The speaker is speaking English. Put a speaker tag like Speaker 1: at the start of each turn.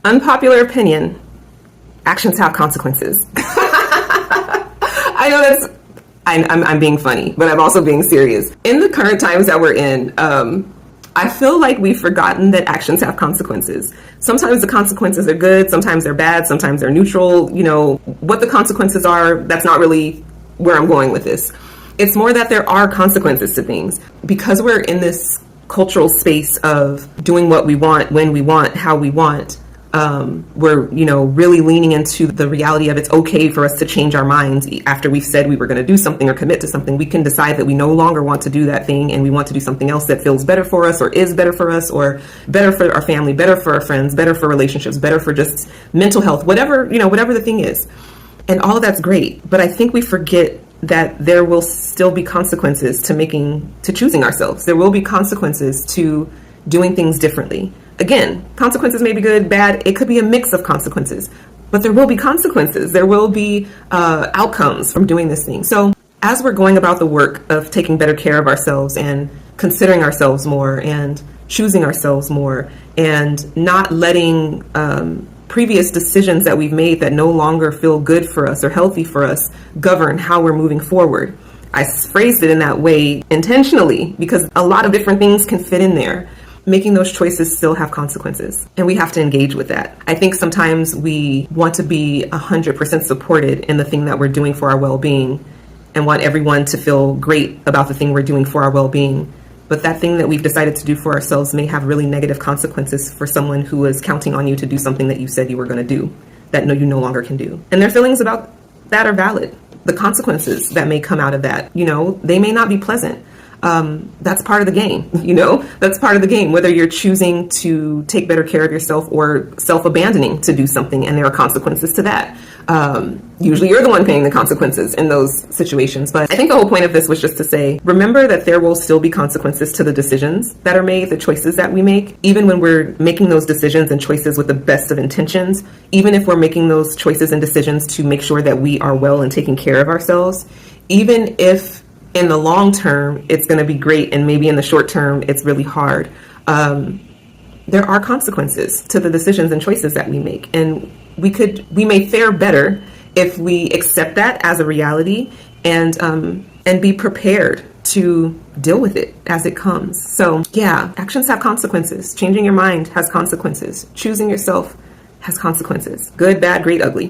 Speaker 1: Unpopular opinion: actions have consequences. I know I'm being funny, but I'm also being serious. In the current times that we're in, I feel like we've forgotten that actions have consequences. Sometimes the consequences are good, sometimes they're bad, sometimes they're neutral. You know, what the consequences are, that's not really where I'm going with this. It's more that there are consequences to things. Because we're in this cultural space of doing what we want, when we want, how we want, we're, really leaning into the reality of it's okay for us to change our minds after we've said we were going to do something or commit to something. We can decide that we no longer want to do that thing and we want to do something else that feels better for us or is better for us or better for our family, better for our friends, better for relationships, better for just mental health, whatever the thing is. And all of that's great. But I think we forget that there will still be consequences to choosing ourselves. There will be consequences to doing things differently. Again, consequences may be good, bad. It could be a mix of consequences, but there will be consequences. There will be outcomes from doing this thing. So as we're going about the work of taking better care of ourselves and considering ourselves more and choosing ourselves more and not letting previous decisions that we've made that no longer feel good for us or healthy for us govern how we're moving forward. I phrased it in that way intentionally because a lot of different things can fit in there. Making those choices still have consequences, and we have to engage with that. I think sometimes we want to be 100% supported in the thing that we're doing for our well-being and want everyone to feel great about the thing we're doing for our well-being. But that thing that we've decided to do for ourselves may have really negative consequences for someone who is counting on you to do something that you said you were going to do that you no longer can do. And their feelings about that are valid. The consequences that may come out of that, they may not be pleasant. That's part of the game, that's part of the game, whether you're choosing to take better care of yourself or self-abandoning to do something, and there are consequences to that. Usually you're the one paying the consequences in those situations. But I think the whole point of this was just to say, remember that there will still be consequences to the decisions that are made, the choices that we make, even when we're making those decisions and choices with the best of intentions, even if we're making those choices and decisions to make sure that we are well and taking care of ourselves, even if in the long term, it's going to be great, and maybe in the short term, it's really hard. There are consequences to the decisions and choices that we make, and we may fare better if we accept that as a reality and be prepared to deal with it as it comes. So, yeah, actions have consequences. Changing your mind has consequences. Choosing yourself has consequences. Good, bad, great, ugly.